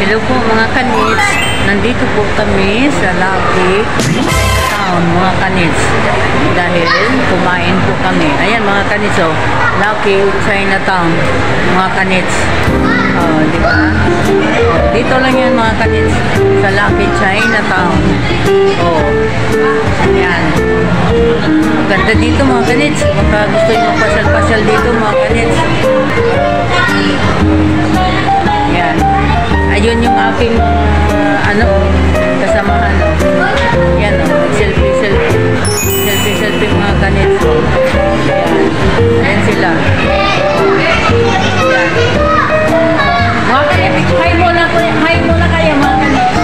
Hello po mga kanits. Nandito po kami sa Lucky Town mga kanits. Dahil kumain po kami. Ayan mga kanits oh. Lucky Chinatown mga kanits. Oh, di ba? Oh, dito lang yan mga kanits. Sa Lucky Chinatown. Oh. Ayan. Ganda dito mga kanits. Baka gusto nyo pasyal-pasyal dito mga kanits. Ayan. Ayun yung aking kasamahan. Yan o. Selfie mga kanits. Ayan. Ayan sila. Ayan. Mga kanits. Hi muna kayo mga kanits.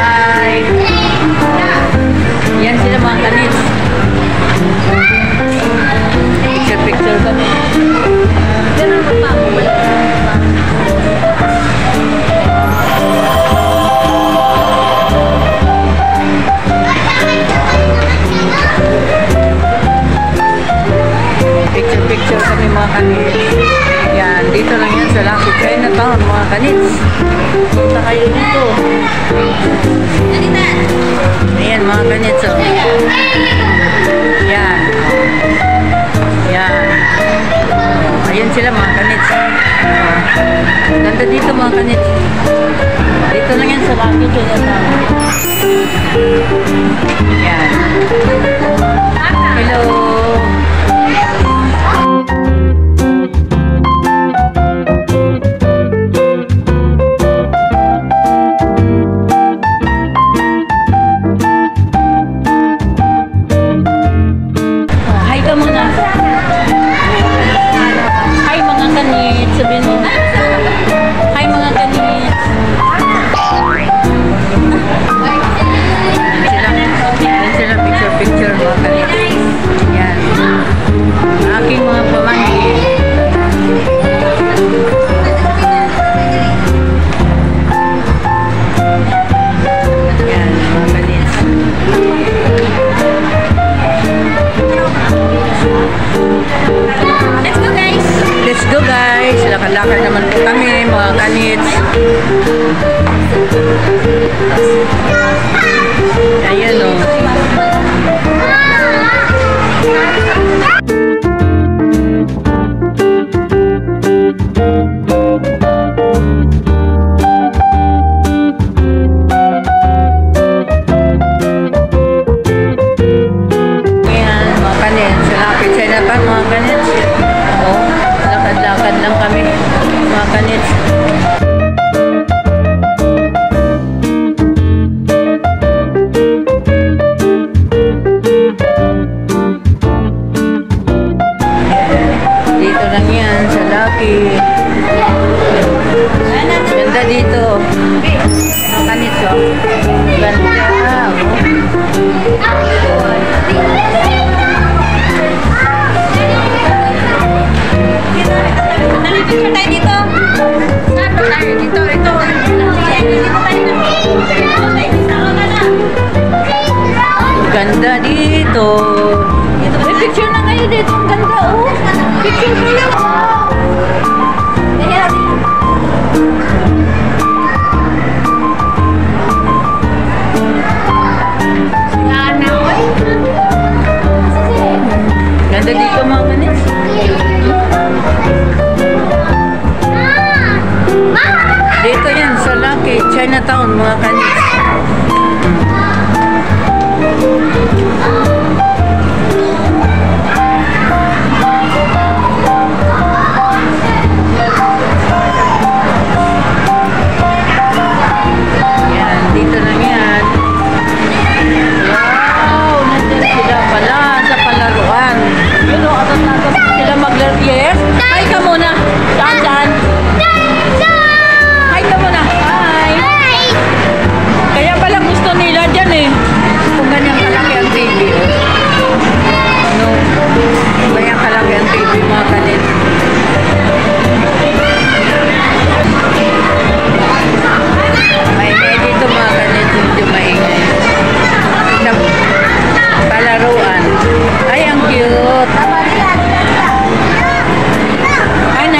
Hi. Yan sila mga kanits. Picture kami. Ganun pa ako. Picture kami mga kanits. Yan, dito lang yan sa Lucky Chinatown mga kanits. Punta kayo dito. Ayan mga kanits oh. Yan. Yan. Ayan sila mga kanits. Ganda dito mga kanits. Dito lang yan sa Lucky Chinatown. Yan. Hello. Lakad naman po kami mga kanits. Ayan o. Ayan mga kanits. Lapit siya na pa mga kanits. O, lakad-lakad lang kami mga kanits. Dito lang yan sa Lucky. Ganda dito mga kanits oh. Ganda oh. Picture tayo dito. Saan ba tayo? Dito. Dito tayo. Ganda dito. May picture na kayo dito. Ang ganda oh. Picture kayo. Ganda dito mga kanits. Dito yan sa Lucky Chinatown mga kanits. Yan, dito lang yan. Wow, nandun sila pala sa palaruan. Yun o, atas-atas sila maglaro. Yes? Hi ka muna. Saan? Hi ka muna. Hi. Kaya pala gusto nila dyan eh. Kung ganyan kalaki ang TV. No. Kung ganyan kalaki ang TV mga kanit. Maingay dito mga kanit. Medyo maingay. Palaruan. Ay, ang cute. Hi na.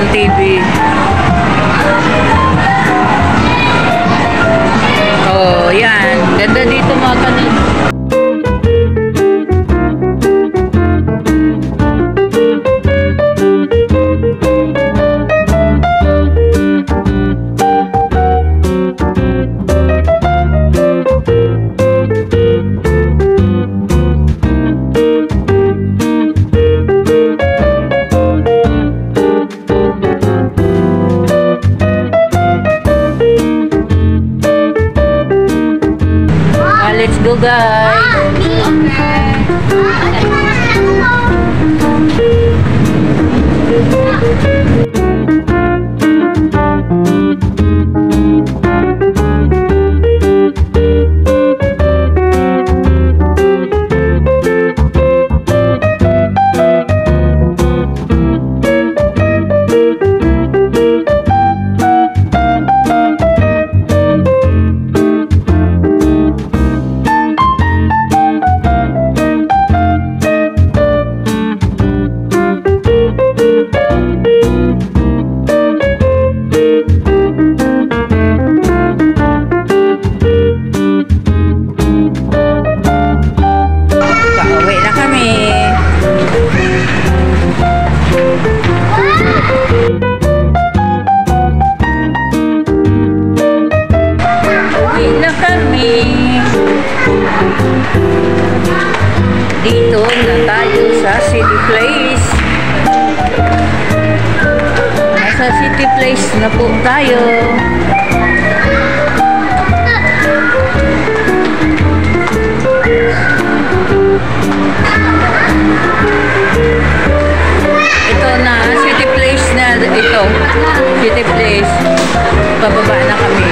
ng TV. Oh, yan. Ganda dito mga kanits. Let's go, guys. Pauwi na kami. Pauwi na kami. Dito na tayo sa City Place. Nasa City Place na po tayo. Ito na, City Place na ito. City Place. Bababa na kami.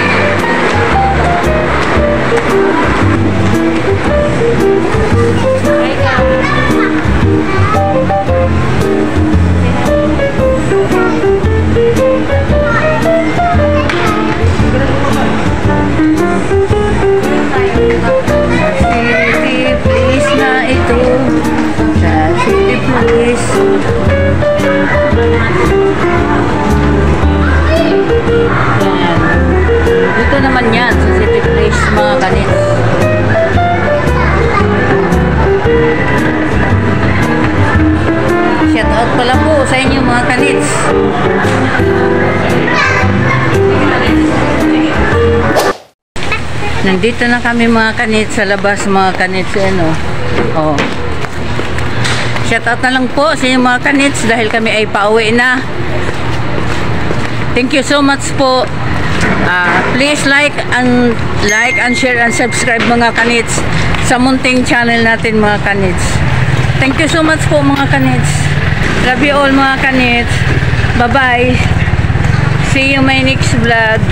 City Place na ito. Sa City Place. Yan. Dito naman yan sa City Place mga kanits. Shout out pala po sa inyo mga kanits. Nandito na kami mga kanits sa labas mga kanits. Ano? Oh. Shout out na lang po sa inyo mga kanits dahil kami ay pauwi na. Thank you so much po. Please like and share and subscribe mga kanits sa munting channel natin mga kanits. Thank you so much po mga kanits. Love you all mga kanits. Bye bye. See you my next vlog.